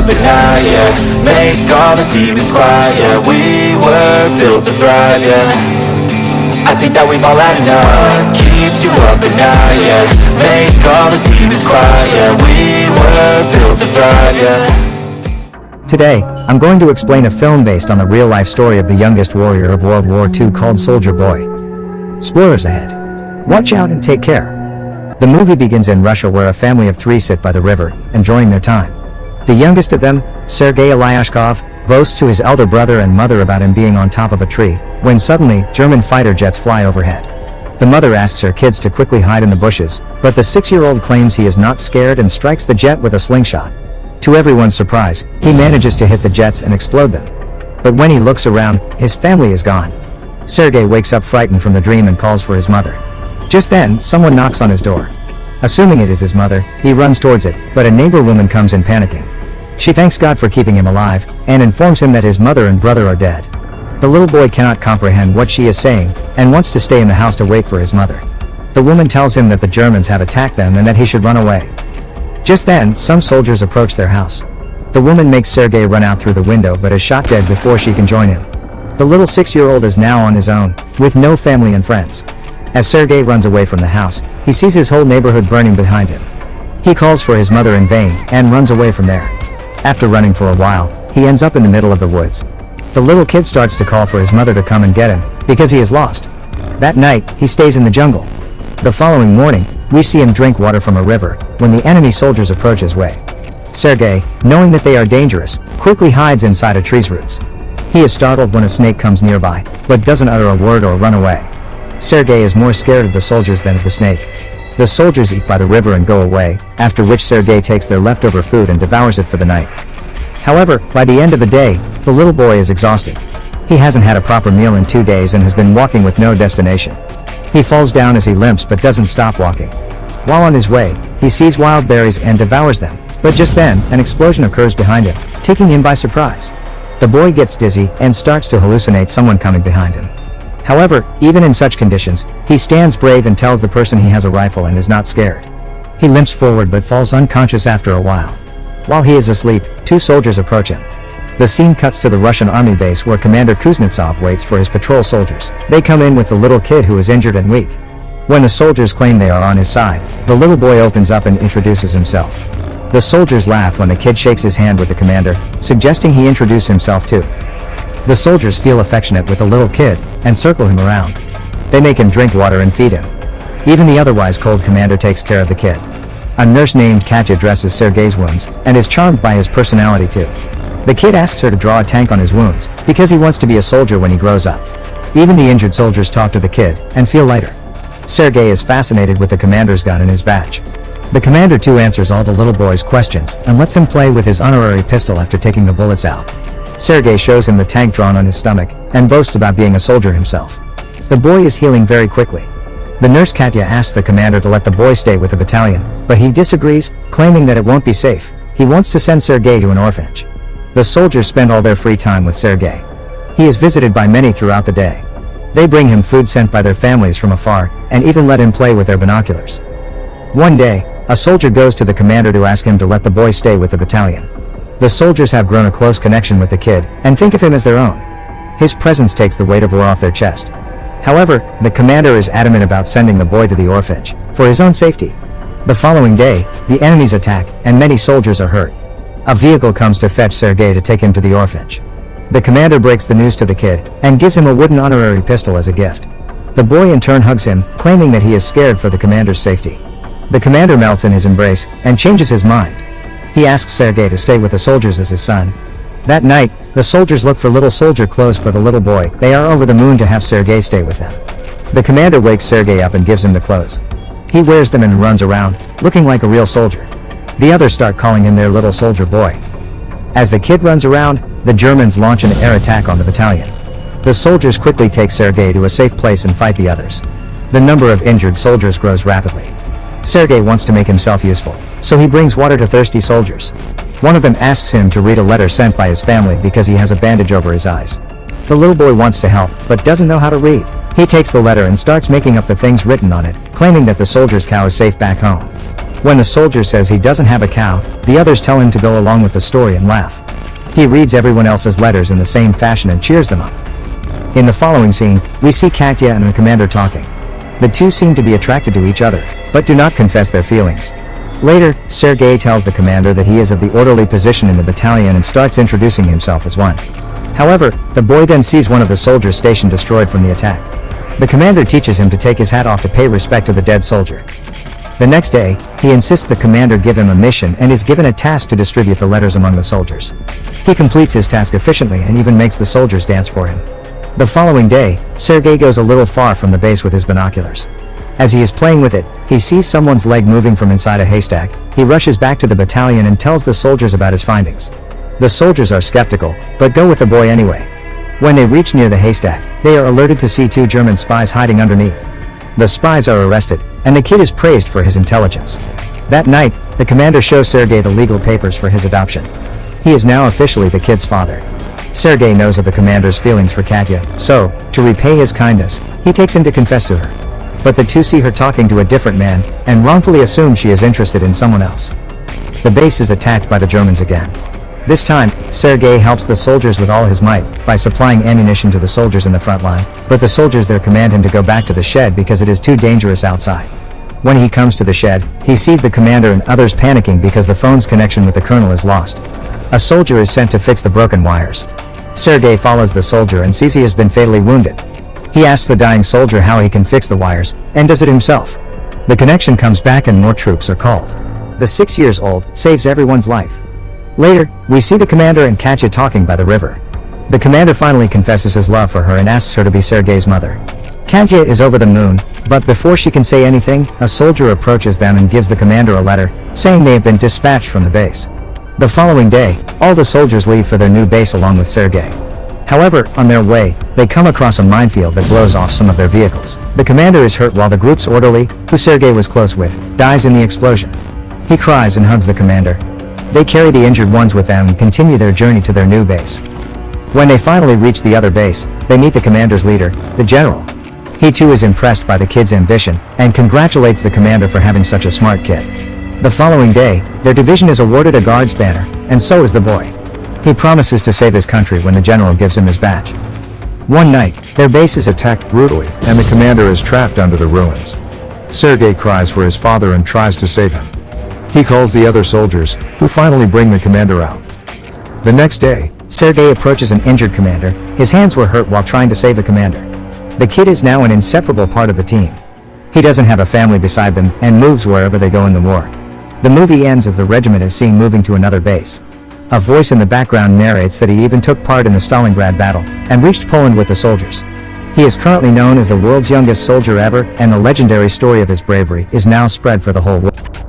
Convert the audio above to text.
at night, yeah. Make all the demons quiet, yeah. We were built to thrive, yeah. I think that we've all had enough. What keeps you up at night, yeah. Make all the demons quiet, yeah. We were built to thrive, yeah. Today, I'm going to explain a film based on the real-life story of the youngest warrior of World War II called Soldier Boy. Spoilers ahead. Watch out and take care. The movie begins in Russia, where a family of 3 sit by the river, enjoying their time. The youngest of them, Sergei Aleshkov, boasts to his elder brother and mother about him being on top of a tree, when suddenly, German fighter jets fly overhead. The mother asks her kids to quickly hide in the bushes, but the 6-year-old claims he is not scared and strikes the jet with a slingshot. To everyone's surprise, he manages to hit the jets and explode them. But when he looks around, his family is gone. Sergei wakes up frightened from the dream and calls for his mother. Just then, someone knocks on his door. Assuming it is his mother, he runs towards it, but a neighbor woman comes in panicking. She thanks God for keeping him alive, and informs him that his mother and brother are dead. The little boy cannot comprehend what she is saying, and wants to stay in the house to wait for his mother. The woman tells him that the Germans have attacked them and that he should run away. Just then, some soldiers approach their house. The woman makes Sergei run out through the window but is shot dead before she can join him. The little 6-year-old is now on his own, with no family and friends. As Sergei runs away from the house, he sees his whole neighborhood burning behind him. He calls for his mother in vain, and runs away from there. After running for a while, he ends up in the middle of the woods. The little kid starts to call for his mother to come and get him, because he is lost. That night, he stays in the jungle. The following morning, we see him drink water from a river, when the enemy soldiers approach his way. Sergei, knowing that they are dangerous, quickly hides inside a tree's roots. He is startled when a snake comes nearby, but doesn't utter a word or run away. Sergei is more scared of the soldiers than of the snake. The soldiers eat by the river and go away, after which Sergei takes their leftover food and devours it for the night. However, by the end of the day, the little boy is exhausted. He hasn't had a proper meal in 2 days and has been walking with no destination. He falls down as he limps but doesn't stop walking. While on his way, he sees wild berries and devours them, but just then, an explosion occurs behind him, taking him by surprise. The boy gets dizzy and starts to hallucinate someone coming behind him. However, even in such conditions, he stands brave and tells the person he has a rifle and is not scared. He limps forward but falls unconscious after a while. While he is asleep, 2 soldiers approach him. The scene cuts to the Russian army base where Commander Kuznetsov waits for his patrol soldiers. They come in with the little kid who is injured and weak. When the soldiers claim they are on his side, the little boy opens up and introduces himself. The soldiers laugh when the kid shakes his hand with the commander, suggesting he introduce himself too. The soldiers feel affectionate with the little kid, and circle him around. They make him drink water and feed him. Even the otherwise cold commander takes care of the kid. A nurse named Katya dresses Sergei's wounds, and is charmed by his personality too. The kid asks her to draw a tank on his wounds, because he wants to be a soldier when he grows up. Even the injured soldiers talk to the kid, and feel lighter. Sergei is fascinated with the commander's gun and his badge. The commander too answers all the little boy's questions, and lets him play with his honorary pistol after taking the bullets out. Sergei shows him the tank drawn on his stomach, and boasts about being a soldier himself. The boy is healing very quickly. The nurse Katya asks the commander to let the boy stay with the battalion, but he disagrees, claiming that it won't be safe. He wants to send Sergei to an orphanage. The soldiers spend all their free time with Sergei. He is visited by many throughout the day. They bring him food sent by their families from afar, and even let him play with their binoculars. One day, a soldier goes to the commander to ask him to let the boy stay with the battalion. The soldiers have grown a close connection with the kid, and think of him as their own. His presence takes the weight of war off their chest. However, the commander is adamant about sending the boy to the orphanage, for his own safety. The following day, the enemies attack, and many soldiers are hurt. A vehicle comes to fetch Sergei to take him to the orphanage. The commander breaks the news to the kid, and gives him a wooden honorary pistol as a gift. The boy in turn hugs him, claiming that he is scared for the commander's safety. The commander melts in his embrace, and changes his mind. He asks Sergei to stay with the soldiers as his son. That night, the soldiers look for little soldier clothes for the little boy. They are over the moon to have Sergei stay with them. The commander wakes Sergei up and gives him the clothes. He wears them and runs around, looking like a real soldier. The others start calling him their little soldier boy. As the kid runs around, the Germans launch an air attack on the battalion. The soldiers quickly take Sergei to a safe place and fight the others. The number of injured soldiers grows rapidly. Sergei wants to make himself useful, so he brings water to thirsty soldiers. One of them asks him to read a letter sent by his family because he has a bandage over his eyes. The little boy wants to help, but doesn't know how to read. He takes the letter and starts making up the things written on it, claiming that the soldier's cow is safe back home. When the soldier says he doesn't have a cow, the others tell him to go along with the story and laugh. He reads everyone else's letters in the same fashion and cheers them up. In the following scene, we see Katya and the commander talking. The two seem to be attracted to each other, but do not confess their feelings. Later, Sergei tells the commander that he is of the orderly position in the battalion and starts introducing himself as one. However, the boy then sees one of the soldiers' station destroyed from the attack. The commander teaches him to take his hat off to pay respect to the dead soldier. The next day, he insists the commander give him a mission and is given a task to distribute the letters among the soldiers. He completes his task efficiently and even makes the soldiers dance for him. The following day, Sergei goes a little far from the base with his binoculars. As he is playing with it, he sees someone's leg moving from inside a haystack. He rushes back to the battalion and tells the soldiers about his findings. The soldiers are skeptical, but go with the boy anyway. When they reach near the haystack, they are alerted to see two German spies hiding underneath. The spies are arrested, and the kid is praised for his intelligence. That night, the commander shows Sergei the legal papers for his adoption. He is now officially the kid's father. Sergei knows of the commander's feelings for Katya, so, to repay his kindness, he takes him to confess to her. But the two see her talking to a different man, and wrongfully assume she is interested in someone else. The base is attacked by the Germans again. This time, Sergei helps the soldiers with all his might, by supplying ammunition to the soldiers in the front line, but the soldiers there command him to go back to the shed because it is too dangerous outside. When he comes to the shed, he sees the commander and others panicking because the phone's connection with the colonel is lost. A soldier is sent to fix the broken wires. Sergei follows the soldier and sees he has been fatally wounded. He asks the dying soldier how he can fix the wires, and does it himself. The connection comes back and more troops are called. The 6-year-old saves everyone's life. Later, we see the commander and Katya talking by the river. The commander finally confesses his love for her and asks her to be Sergei's mother. Katya is over the moon, but before she can say anything, a soldier approaches them and gives the commander a letter, saying they have been dispatched from the base. The following day, all the soldiers leave for their new base along with Sergei. However, on their way, they come across a minefield that blows off some of their vehicles. The commander is hurt while the group's orderly, who Sergei was close with, dies in the explosion. He cries and hugs the commander. They carry the injured ones with them and continue their journey to their new base. When they finally reach the other base, they meet the commander's leader, the general. He too is impressed by the kid's ambition, and congratulates the commander for having such a smart kid. The following day, their division is awarded a guard's banner, and so is the boy. He promises to save his country when the general gives him his badge. One night, their base is attacked brutally, and the commander is trapped under the ruins. Sergei cries for his father and tries to save him. He calls the other soldiers, who finally bring the commander out. The next day, Sergei approaches an injured commander. His hands were hurt while trying to save the commander. The kid is now an inseparable part of the team. He doesn't have a family beside them, and moves wherever they go in the war. The movie ends as the regiment is seen moving to another base. A voice in the background narrates that he even took part in the Stalingrad battle, and reached Poland with the soldiers. He is currently known as the world's youngest soldier ever, and the legendary story of his bravery is now spread for the whole world.